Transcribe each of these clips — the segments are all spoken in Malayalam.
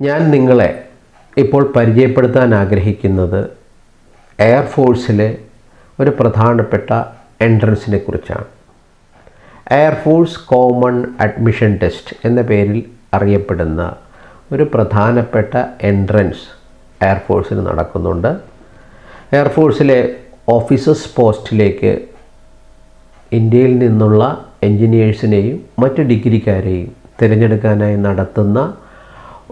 ഞാൻ നിങ്ങളെ ഇപ്പോൾ പരിചയപ്പെടുത്താൻ ആഗ്രഹിക്കുന്നത് എയർഫോഴ്സിലെ ഒരു പ്രധാനപ്പെട്ട എൻട്രൻസിനെ കുറിച്ചാണ്. എയർഫോഴ്സ് കോമൺ അഡ്മിഷൻ ടെസ്റ്റ് എന്ന പേരിൽ അറിയപ്പെടുന്ന ഒരു പ്രധാനപ്പെട്ട എൻട്രൻസ് എയർഫോഴ്സിൽ നടക്കുന്നുണ്ട്. എയർഫോഴ്സിലെ ഓഫീസേഴ്സ് പോസ്റ്റിലേക്ക് ഇന്ത്യയിൽ നിന്നുള്ള എൻജിനീയേഴ്സിനെയും മറ്റ് ഡിഗ്രിക്കാരെയും തിരഞ്ഞെടുക്കാനായി നടത്തുന്ന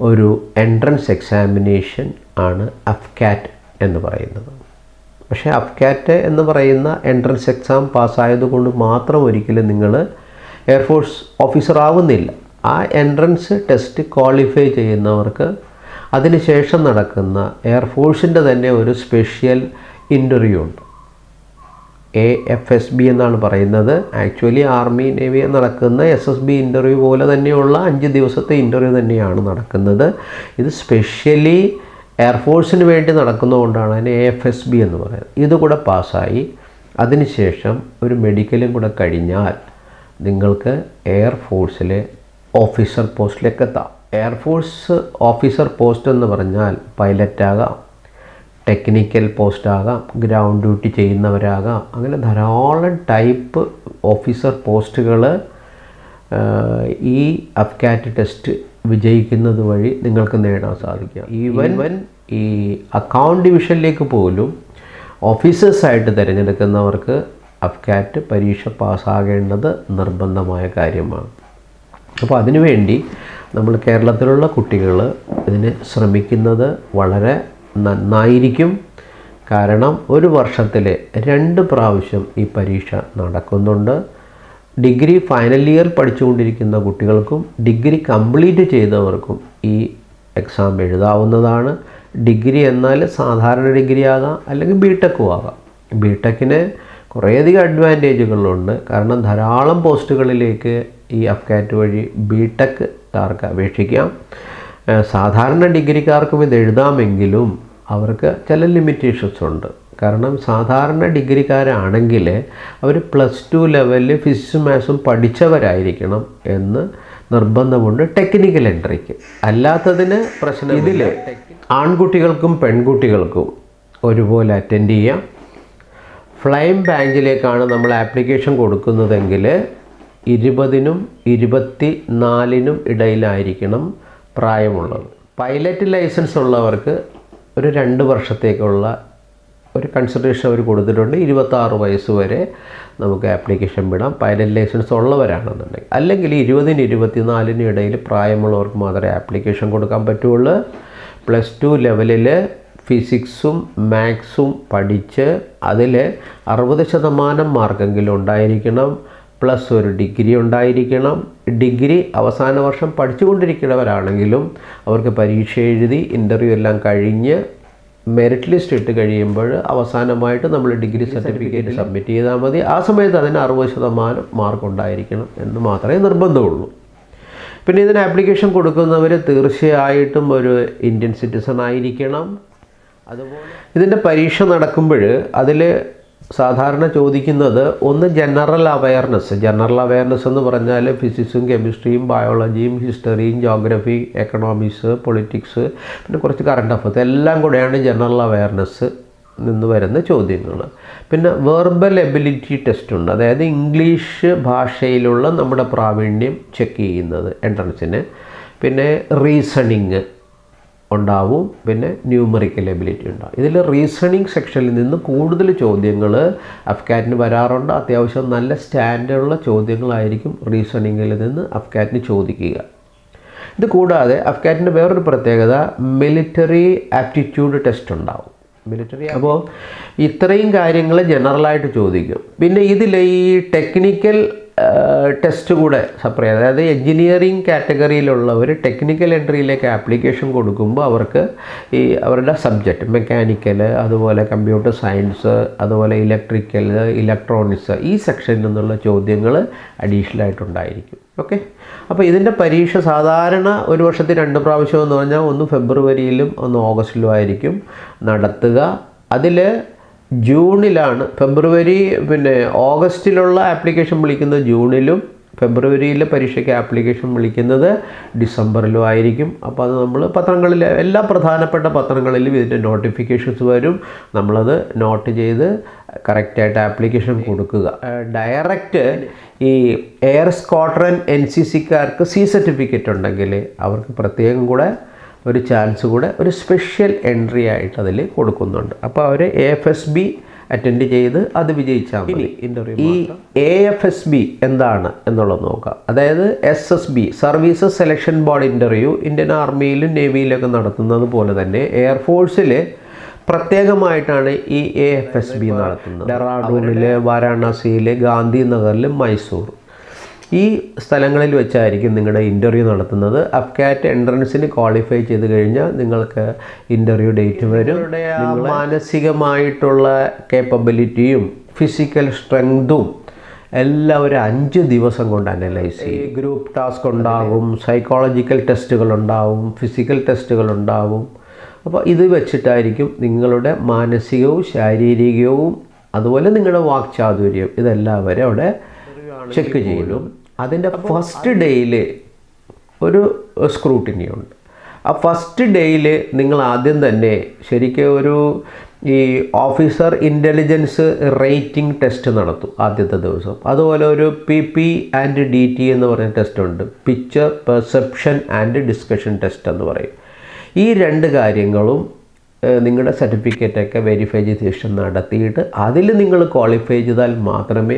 ഒരു എൻട്രൻസ് എക്സാമിനേഷൻ ആണ് അഫ്കാറ്റ് എന്ന് പറയുന്നത്. പക്ഷേ അഫ്കാറ്റ് എന്ന് പറയുന്ന എൻട്രൻസ് എക്സാം പാസ്സായതുകൊണ്ട് മാത്രം ഒരിക്കലും നിങ്ങൾ എയർഫോഴ്സ് ഓഫീസർ ആവുന്നില്ല. ആ എൻട്രൻസ് ടെസ്റ്റ് ക്വാളിഫൈ ചെയ്യുന്നവർക്ക് അതിനുശേഷം നടക്കുന്ന എയർഫോഴ്സിൻ്റെ തന്നെ ഒരു സ്പെഷ്യൽ ഇൻ്റർവ്യൂ ഉണ്ട്. AFSB എന്നാണ് പറയുന്നത്. ആക്ച്വലി ആർമി നേവി നടക്കുന്ന SSB ഇൻ്റർവ്യൂ പോലെ തന്നെയുള്ള 5 ദിവസത്തെ ഇൻ്റർവ്യൂ തന്നെയാണ് നടക്കുന്നത്. ഇത് സ്പെഷ്യലി എയർഫോഴ്സിന് വേണ്ടി നടക്കുന്നതുകൊണ്ടാണ് അതിന് AFSB എന്ന് പറയുന്നത്. ഇതുകൂടെ പാസ്സായി അതിനുശേഷം ഒരു മെഡിക്കലും കൂടെ കഴിഞ്ഞാൽ നിങ്ങൾക്ക് എയർഫോഴ്സിലെ ഓഫീസർ പോസ്റ്റിലേക്ക് എത്താം. എയർഫോഴ്സ് ഓഫീസർ പോസ്റ്റ് എന്ന് പറഞ്ഞാൽ പൈലറ്റാകാം, ടെക്നിക്കൽ പോസ്റ്റാകാം, ഗ്രൗണ്ട് ഡ്യൂട്ടി ചെയ്യുന്നവരാകാം, അങ്ങനെ ധാരാളം ടൈപ്പ് ഓഫീസർ പോസ്റ്റുകൾ ഈ അഫ്കാറ്റ് ടെസ്റ്റ് വിജയിക്കുന്നത് വഴി നിങ്ങൾക്ക് നേടാൻ സാധിക്കും. ഈവൻ ഈ അക്കൗണ്ട് ഡിവിഷനിലേക്ക് പോലും ഓഫീസേഴ്സായിട്ട് തിരഞ്ഞെടുക്കുന്നവർക്ക് അഫ്കാറ്റ് പരീക്ഷ പാസ്സാകേണ്ടത് നിർബന്ധമായ കാര്യമാണ്. അപ്പോൾ അതിനുവേണ്ടി നമ്മൾ കേരളത്തിലുള്ള കുട്ടികൾ ഇതിന് ശ്രമിക്കുന്നത് വളരെ നന്നായിരിക്കും. കാരണം ഒരു വർഷത്തിൽ 2 പ്രാവശ്യം ഈ പരീക്ഷ നടക്കുന്നുണ്ട്. ഡിഗ്രി ഫൈനൽ ഇയർ പഠിച്ചുകൊണ്ടിരിക്കുന്ന കുട്ടികൾക്കും ഡിഗ്രി കംപ്ലീറ്റ് ചെയ്തവർക്കും ഈ എക്സാം എഴുതാവുന്നതാണ്. ഡിഗ്രി എന്നാൽ സാധാരണ ഡിഗ്രി ആകാം, അല്ലെങ്കിൽ ബിടെക്കും ആകാം. ബിടെക്കിന് കുറേയധികം അഡ്വാൻറ്റേജുകളുണ്ട്. കാരണം ധാരാളം പോസ്റ്റുകളിലേക്ക് ഈ അഫ്കാറ്റ് വഴി ബിടെക്കാർക്ക് അപേക്ഷിക്കാം. സാധാരണ ഡിഗ്രിക്കാർക്കും ഇത് എഴുതാമെങ്കിലും അവർക്ക് ചില ലിമിറ്റേഷൻസ് ഉണ്ട്. കാരണം സാധാരണ ഡിഗ്രിക്കാരാണെങ്കിൽ അവർ +2 ലെവലിൽ ഫിസിക്സും മാത്സും പഠിച്ചവരായിരിക്കണം എന്ന് നിർബന്ധമുണ്ട് ടെക്നിക്കൽ എൻട്രിക്ക്. അല്ലാത്തതിന് പ്രശ്നം ഇതിൽ ആൺകുട്ടികൾക്കും പെൺകുട്ടികൾക്കും ഒരുപോലെ അറ്റൻഡ് ചെയ്യാം. ഫ്ലൈം ബാങ്കിലേക്കാണ് നമ്മൾ ആപ്ലിക്കേഷൻ കൊടുക്കുന്നതെങ്കിൽ 20നും 24നും ഇടയിലായിരിക്കണം പ്രായമുള്ളത്. പൈലറ്റ് ലൈസൻസ് ഉള്ളവർക്ക് ഒരു 2 വർഷത്തേക്കുള്ള ഒരു കൺസിഡറേഷൻ അവർ കൊടുത്തിട്ടുണ്ട്. 26 വയസ്സ് വരെ നമുക്ക് ആപ്ലിക്കേഷൻ വിടാം, പൈലറ്റ് ലൈസൻസ് ഉള്ളവരാണെന്നുണ്ടെങ്കിൽ. അല്ലെങ്കിൽ 20നും 24നും ഇടയിൽ പ്രായമുള്ളവർക്ക് മാത്രമേ ആപ്ലിക്കേഷൻ കൊടുക്കാൻ പറ്റുള്ളൂ. +2 ലെവലിൽ ഫിസിക്സും മാത്സും പഠിച്ച് അതിൽ 60% മാർക്കെങ്കിലും ഉണ്ടായിരിക്കണം. പ്ലസ് ഒരു ഡിഗ്രി ഉണ്ടായിരിക്കണം. ഡിഗ്രി അവസാന വർഷം പഠിച്ചുകൊണ്ടിരിക്കുന്നവരാണെങ്കിലും അവർക്ക് പരീക്ഷ എഴുതി ഇൻ്റർവ്യൂ എല്ലാം കഴിഞ്ഞ് മെറിറ്റ് ലിസ്റ്റ് ഇട്ട് കഴിയുമ്പോൾ അവസാനമായിട്ട് നമ്മൾ ഡിഗ്രി സർട്ടിഫിക്കറ്റ് സബ്മിറ്റ് ചെയ്താൽ മതി. ആ സമയത്ത് അതിന് 60% മാർക്ക് ഉണ്ടായിരിക്കണം എന്ന് മാത്രമേ നിർബന്ധമുള്ളൂ. പിന്നെ ഇതിന് ആപ്ലിക്കേഷൻ കൊടുക്കുന്നവർ തീർച്ചയായിട്ടും ഒരു ഇന്ത്യൻ സിറ്റിസൺ ആയിരിക്കണം. അതുപോലെ ഇതിൻ്റെ പരീക്ഷ നടക്കുമ്പോൾ അതിൽ സാധാരണ ചോദിക്കുന്നത് ഒന്ന് ജനറൽ അവയർനെസ് എന്ന് പറഞ്ഞാൽ ഫിസിക്സും കെമിസ്ട്രിയും ബയോളജിയും ഹിസ്റ്ററിയും ജോഗ്രഫി എക്കണോമിക്സ് പൊളിറ്റിക്സ് പിന്നെ കുറച്ച് കറണ്ട് അഫയേഴ്സ് എല്ലാം കൂടെയാണ് ജനറൽ അവയർനെസ് നിന്ന് വരുന്ന ചോദ്യങ്ങൾ. പിന്നെ വെർബൽ എബിലിറ്റി ടെസ്റ്റ് ഉണ്ട്. അതായത് ഇംഗ്ലീഷ് ഭാഷയിലുള്ള നമ്മുടെ പ്രാവീണ്യം ചെക്ക് ചെയ്യുന്നത് എൻട്രൻസിന്. പിന്നെ റീസണിങ് ഉണ്ടാവും. പിന്നെ ന്യൂമറിക്കൽ എബിലിറ്റി ഉണ്ടാവും. ഇതിൽ റീസണിങ് സെക്ഷനിൽ നിന്ന് കൂടുതൽ ചോദ്യങ്ങൾ അഫ്കാറ്റിന് വരാറുണ്ട്. അത്യാവശ്യം നല്ല സ്റ്റാൻഡേർഡുള്ള ചോദ്യങ്ങളായിരിക്കും റീസണിങ്ങിൽ നിന്ന് അഫ്കാറ്റിന് ചോദിക്കുക. ഇത് കൂടാതെ അഫ്കാറ്റിൻ്റെ വേറൊരു പ്രത്യേകത മിലിറ്ററി ആപ്റ്റിറ്റ്യൂഡ് ടെസ്റ്റ് ഉണ്ടാവും. അപ്പോൾ ഇത്രയും കാര്യങ്ങൾ ജനറലായിട്ട് ചോദിക്കും. പിന്നെ ഇതിൽ ഈ ടെക്നിക്കൽ ടെസ്റ്റ് കൂടെ സെപ്പറേറ്റ്, അതായത് എൻജിനീയറിംഗ് കാറ്റഗറിയിലുള്ളവർ ടെക്നിക്കൽ എൻട്രിയിലേക്ക് ആപ്ലിക്കേഷൻ കൊടുക്കുമ്പോൾ അവർക്ക് ഈ അവരുടെ സബ്ജക്റ്റ് മെക്കാനിക്കൽ, അതുപോലെ കമ്പ്യൂട്ടർ സയൻസ്, അതുപോലെ ഇലക്ട്രിക്കൽ, ഇലക്ട്രോണിക്സ് ഈ സെക്ഷനിൽ നിന്നുള്ള ചോദ്യങ്ങൾ അഡീഷണൽ ആയിട്ടുണ്ടായിരിക്കും. ഓക്കെ. അപ്പോൾ ഇതിൻ്റെ പരീക്ഷ സാധാരണ ഒരു വർഷത്തിൽ 2 പ്രാവശ്യം എന്ന് പറഞ്ഞാൽ ഒന്ന് ഫെബ്രുവരിയിലും ഒന്ന് ഓഗസ്റ്റിലും ആയിരിക്കും നടത്തുക. അതിൽ ജൂണിലാണ് ഫെബ്രുവരി പിന്നെ ഓഗസ്റ്റിലുള്ള ആപ്ലിക്കേഷൻ വിളിക്കുന്നത് ജൂണിലും ഫെബ്രുവരിയിലെ പരീക്ഷയ്ക്ക് ആപ്ലിക്കേഷൻ വിളിക്കുന്നത് ഡിസംബറിലും ആയിരിക്കും. അപ്പോൾ അത് നമ്മൾ പത്രങ്ങളിൽ, എല്ലാ പ്രധാനപ്പെട്ട പത്രങ്ങളിലും ഇതിൻ്റെ നോട്ടിഫിക്കേഷൻസ് വരും. നമ്മളത് നോട്ട് ചെയ്ത് കറക്റ്റായിട്ട് ആപ്ലിക്കേഷൻ കൊടുക്കുക. ഡയറക്റ്റ് ഈ എയർ സ്ക്വാഡ്രൺ NCCക്കാർക്ക് C സർട്ടിഫിക്കറ്റ് ഉണ്ടെങ്കിൽ അവർക്ക് പ്രത്യേകം കൂടെ ഒരു ചാൻസ് കൂടെ ഒരു സ്പെഷ്യൽ എൻട്രി ആയിട്ട് അതിൽ കൊടുക്കുന്നുണ്ട്. അപ്പോൾ അവർ AFSB അറ്റൻഡ് ചെയ്ത് അത് വിജയിച്ചാൽ മതി. ഈ AFSB എന്താണ് എന്നുള്ളത് നോക്കാം. അതായത് SSB services selection board interview Indian ആർമിയിലും നേവിയിലൊക്കെ നടത്തുന്നത് പോലെ തന്നെ എയർഫോഴ്സിൽ പ്രത്യേകമായിട്ടാണ് ഈ AFSB നടത്തുന്നത്. ഡെറാഡൂണിൽ, വാരാണസിയിൽ, ഗാന്ധിനഗറിൽ, മൈസൂർ ഈ സ്ഥലങ്ങളിൽ വെച്ചായിരിക്കും നിങ്ങളുടെ ഇൻ്റർവ്യൂ നടത്തുന്നത്. അഫ്കാറ്റ് എൻട്രൻസിന് ക്വാളിഫൈ ചെയ്ത് കഴിഞ്ഞാൽ നിങ്ങൾക്ക് ഇൻ്റർവ്യൂ ഡേറ്റ് വരും. മാനസികമായിട്ടുള്ള കേപ്പബിലിറ്റിയും ഫിസിക്കൽ സ്ട്രെങ്തും എല്ലാം ഒരു 5 ദിവസം കൊണ്ട് അനലൈസ് ചെയ്യും. ഗ്രൂപ്പ് ടാസ്ക് ഉണ്ടാകും, സൈക്കോളജിക്കൽ ടെസ്റ്റുകളുണ്ടാവും, ഫിസിക്കൽ ടെസ്റ്റുകളുണ്ടാവും. അപ്പോൾ ഇത് വെച്ചിട്ടായിരിക്കും നിങ്ങളുടെ മാനസികവും ശാരീരികവും അതുപോലെ നിങ്ങളുടെ വാക്ചാതുര്യം ഇതെല്ലാം വരെ അവിടെ ചെക്ക് ചെയ്യും. അതിൻ്റെ ഫസ്റ്റ് ഡേയിൽ ഒരു സ്ക്രൂട്ടിനി ഉണ്ട്. ആ ഫസ്റ്റ് ഡേയിൽ നിങ്ങൾ ആദ്യം തന്നെ ശരിക്കും ഒരു ഈ ഓഫീസർ ഇൻ്റലിജൻസ് റേറ്റിംഗ് ടെസ്റ്റ് നടത്തും ആദ്യത്തെ ദിവസം. അതുപോലെ ഒരു PP ആൻഡ് DT എന്ന് പറയുന്ന ടെസ്റ്റ് ഉണ്ട്, picture perception and discussion test എന്ന് പറയും. ഈ 2 കാര്യങ്ങളും നിങ്ങളുടെ സർട്ടിഫിക്കറ്റൊക്കെ വെരിഫൈ ചെയ്ത ശേഷം നടത്തിയിട്ട് അതിൽ നിങ്ങൾ ക്വാളിഫൈ ചെയ്താൽ മാത്രമേ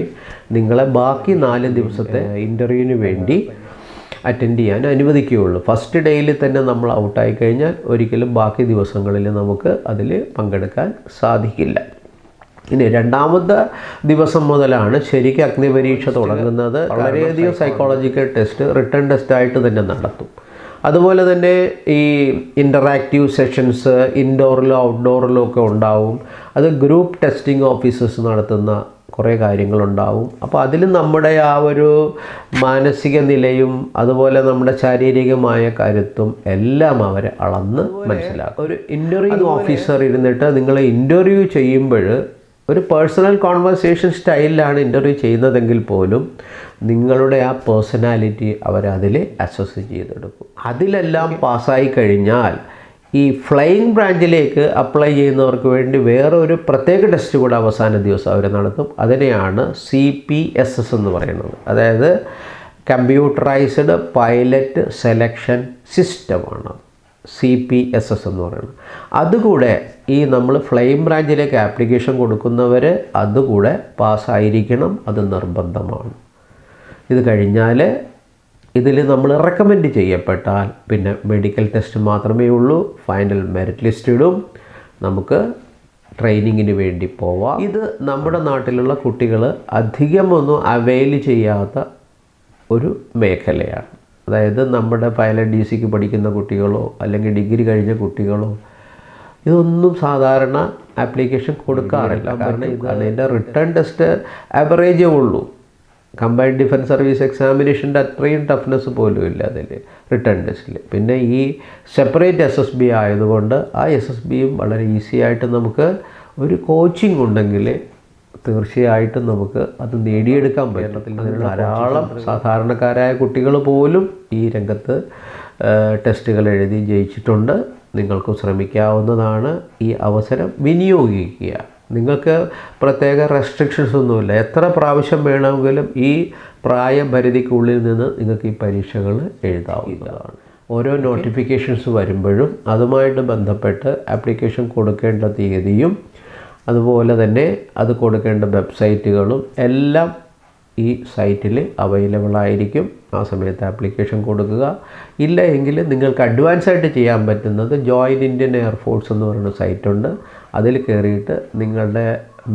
നിങ്ങളെ ബാക്കി 4 ദിവസത്തെ ഇൻ്റർവ്യൂവിന് വേണ്ടി അറ്റൻഡ് ചെയ്യാൻ അനുവദിക്കുകയുള്ളൂ. ഫസ്റ്റ് ഡേയിൽ തന്നെ നമ്മൾ ഔട്ടായി കഴിഞ്ഞാൽ ഒരിക്കലും ബാക്കി ദിവസങ്ങളിൽ നമുക്ക് അതിൽ പങ്കെടുക്കാൻ സാധിക്കില്ല. ഇനി 2ാമത്തെ ദിവസം മുതലാണ് ശരിക്കും അഗ്നിപരീക്ഷ തുടങ്ങുന്നത്. വളരെയധികം സൈക്കോളജിക്കൽ ടെസ്റ്റ് റിട്ടേൺ ടെസ്റ്റായിട്ട് തന്നെ നടത്തും. അതുപോലെ തന്നെ ഈ ഇൻ്ററാക്റ്റീവ് സെഷൻസ് ഇൻഡോറിലോ ഔട്ട്ഡോറിലോ ഒക്കെ ഉണ്ടാവും. അത് ഗ്രൂപ്പ് ടെസ്റ്റിംഗ് ഓഫീസേഴ്സ് നടത്തുന്ന കുറേ കാര്യങ്ങളുണ്ടാവും. അപ്പോൾ അതിൽ നമ്മുടെ ആ ഒരു മാനസിക നിലയും അതുപോലെ നമ്മുടെ ശാരീരികമായ കരുത്തും എല്ലാം അവർ അളന്ന് മനസ്സിലാക്കും. ഒരു ഇൻ്റർവ്യൂ ഓഫീസർ ഇരുന്നിട്ട് നിങ്ങളെ ഇൻ്റർവ്യൂ ചെയ്യുമ്പോൾ ഒരു പേഴ്സണൽ കോൺവെർസേഷൻ സ്റ്റൈലിലാണ് ഇൻ്റർവ്യൂ ചെയ്യുന്നതെങ്കിൽ പോലും നിങ്ങളുടെ ആ പേഴ്സണാലിറ്റി അവരതിൽ അസസ് ചെയ്തെടുക്കും. അതിലെല്ലാം പാസ്സായി കഴിഞ്ഞാൽ ഈ ഫ്ലൈയിങ് ബ്രാഞ്ചിലേക്ക് അപ്ലൈ ചെയ്യുന്നവർക്ക് വേണ്ടി വേറെ ഒരു പ്രത്യേക ടെസ്റ്റ് കൂടെ അവസാന ദിവസം അവർ നടത്തും. അതിനെയാണ് CPSS എന്ന് പറയുന്നത്. അതായത് കമ്പ്യൂട്ടറൈസ്ഡ് പൈലറ്റ് സെലക്ഷൻ സിസ്റ്റമാണ് CPSS എന്ന് പറയുന്നത്. അതുകൂടെ ഈ നമ്മൾ ഫ്ലൈയിങ് ബ്രാഞ്ചിലേക്ക് ആപ്ലിക്കേഷൻ കൊടുക്കുന്നവർ അതുകൂടെ പാസ്സായിരിക്കണം, അത് നിർബന്ധമാണ്. ഇത് കഴിഞ്ഞാൽ ഇതിൽ നമ്മൾ റെക്കമെൻഡ് ചെയ്യപ്പെട്ടാൽ പിന്നെ മെഡിക്കൽ ടെസ്റ്റ് മാത്രമേ ഉള്ളൂ. ഫൈനൽ മെറിറ്റ് ലിസ്റ്റ് ഇടും, നമുക്ക് ട്രെയിനിങ്ങിന് വേടി പോവാം. ഇത് നമ്മുടെ നാട്ടിലുള്ള കുട്ടികൾ അധികമൊന്നും അവെയിൽ ചെയ്യാത്ത ഒരു മേഖലയാണ്. അതായത് നമ്മുടെ പൈലറ്റ് DC പഠിക്കുന്ന കുട്ടികളോ അല്ലെങ്കിൽ ഡിഗ്രി കഴിഞ്ഞ കുട്ടികളോ ഇതൊന്നും സാധാരണ ആപ്ലിക്കേഷൻ കൊടുക്കാറില്ല. കാരണം ഇതിൻ്റെ റിട്ടേൺ ടെസ്റ്റ് ആവറേജേ ഉള്ളൂ. കമ്പൈൻഡ് ഡിഫൻസ് സർവീസ് എക്സാമിനേഷൻ്റെ അത്രയും ടഫ്നെസ് പോലും ഇല്ല അതിൽ റിട്ടേൺ ടെസ്റ്റിൽ. പിന്നെ ഈ സെപ്പറേറ്റ് SSB ആയതുകൊണ്ട് ആ SSBയും വളരെ ഈസി ആയിട്ട് നമുക്ക് ഒരു കോച്ചിങ് ഉണ്ടെങ്കിൽ തീർച്ചയായിട്ടും നമുക്ക് അത് നേടിയെടുക്കാൻ പറ്റും. അതിന് ധാരാളം സാധാരണക്കാരായ കുട്ടികൾ പോലും ഈ രംഗത്ത് ടെസ്റ്റുകൾ എഴുതി ജയിച്ചിട്ടുണ്ട്. നിങ്ങൾക്ക് ശ്രമിക്കാവുന്നതാണ്. ഈ അവസരം വിനിയോഗിക്കുക. നിങ്ങൾക്ക് പ്രത്യേക റെസ്ട്രിക്ഷൻസ് ഒന്നുമില്ല. എത്ര പ്രാവശ്യം വേണമെങ്കിലും ഈ പ്രായപരിധിക്കുള്ളിൽ നിന്ന് നിങ്ങൾക്ക് ഈ പരീക്ഷകൾ എഴുതാവുന്നതാണ്. ഓരോ നോട്ടിഫിക്കേഷൻസ് വരുമ്പോഴും അതുമായിട്ട് ബന്ധപ്പെട്ട് ആപ്ലിക്കേഷൻ കൊടുക്കേണ്ട തീയതിയും അതുപോലെ തന്നെ അത് കൊടുക്കേണ്ട വെബ്സൈറ്റുകളും എല്ലാം ഈ സൈറ്റിൽ അവൈലബിൾ ആയിരിക്കും. ആ സമയത്ത് ആപ്ലിക്കേഷൻ കൊടുക്കുക. ഇല്ല എങ്കിൽ നിങ്ങൾക്ക് അഡ്വാൻസ് ആയിട്ട് ചെയ്യാൻ പറ്റുന്നത് ജോയിൻ ഇന്ത്യൻ എയർഫോഴ്സ് എന്ന് പറയുന്ന സൈറ്റുണ്ട്. അതിൽ കയറിയിട്ട് നിങ്ങളുടെ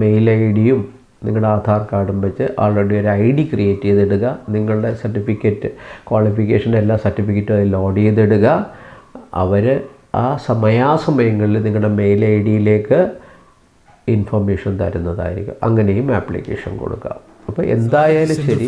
മെയിൽ ID-യും നിങ്ങളുടെ ആധാർ കാർഡും വെച്ച് ഓൾറെഡി ഒരു ID ക്രിയേറ്റ് ചെയ്തിടുക. നിങ്ങളുടെ സർട്ടിഫിക്കറ്റ് ക്വാളിഫിക്കേഷൻ എല്ലാ സർട്ടിഫിക്കറ്റും അതിൽ ലോഡ് ചെയ്തിടുക. അവർ ആ സമയാസമയങ്ങളിൽ നിങ്ങളുടെ മെയിൽ ID-യിലേക്ക് ഇൻഫർമേഷൻ തരുന്നതായിരിക്കും. അങ്ങനെയും ആപ്ലിക്കേഷൻ കൊടുക്കാം. അപ്പോൾ എന്തായാലും ശരി,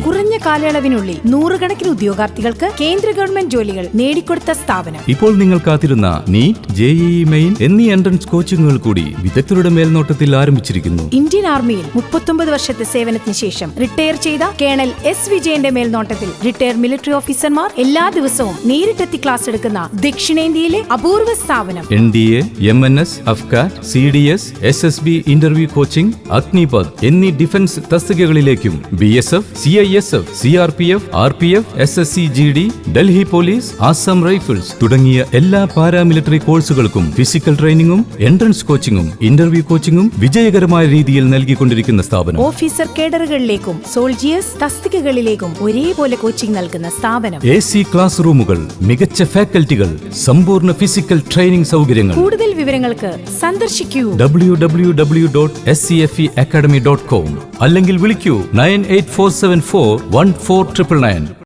കുറഞ്ഞ കാലയളവിനുള്ളിൽ നൂറുകണക്കിന് ഉദ്യോഗാർത്ഥികൾക്ക് കേന്ദ്ര ഗവൺമെന്റ് ജോലികൾ നേടിക്കൊടുത്ത സ്ഥാപനം. ഇപ്പോൾ നിങ്ങൾ കാത്തിരുന്ന നീറ്റ്, JEE മെയിൻ എന്നീ എൻട്രൻസ് കോച്ചിങ്ങുകൾ കൂടി വിദഗ്ധരുടെ മേൽനോട്ടത്തിൽ ആരംഭിച്ചിരിക്കുന്നു. ഇന്ത്യൻ ആർമിയിൽ 39 വർഷത്തെ സേവനത്തിന് ശേഷം റിട്ടയർ ചെയ്ത കേണൽ S. വിജയന്റെ മേൽനോട്ടത്തിൽ റിട്ടയർഡ് മിലിറ്ററി ഓഫീസർമാർ എല്ലാ ദിവസവും നേരിട്ടെത്തി ക്ലാസ് എടുക്കുന്ന ദക്ഷിണേന്ത്യയിലെ അപൂർവ സ്ഥാപനം. NDA, MNS, AFCAT, CDS, SSB interview coaching, Agnipath എന്നീ ഡിഫൻസ് തസ്തികകളിലേക്കും BSF, CISF, CRPF, RPF, SSC GD, Delhi police, Assam rifles തുടങ്ങിയ എല്ലാ പാരാമിലിറ്ററി കോഴ്സുകൾക്കും ഫിസിക്കൽ ട്രെയിനിങ്ങും എൻട്രൻസ് കോച്ചിങ്ങും ഇന്റർവ്യൂ കോച്ചിങ്ങും വിജയകരമായ രീതിയിൽ നൽകിക്കൊണ്ടിരിക്കുന്ന സ്ഥാപനം. ഓഫീസർ കേഡറുകളിലേക്കും സോൾജിയേഴ്സ് തസ്തികകളിലേക്കും ഒരേപോലെ കോച്ചിംഗ് നൽകുന്ന സ്ഥാപനം. AC ക്ലാസ് റൂമുകൾ, മികച്ച ഫാക്കൽറ്റികൾ, സമ്പൂർണ്ണ ഫിസിക്കൽ ട്രെയിനിംഗ് സൗകര്യങ്ങൾ. കൂടുതൽ വിവരങ്ങൾക്ക് സന്ദർശിക്കൂ www.scfeacademy.com അല്ലെങ്കിൽ വിളിക്കൂ 9847414999.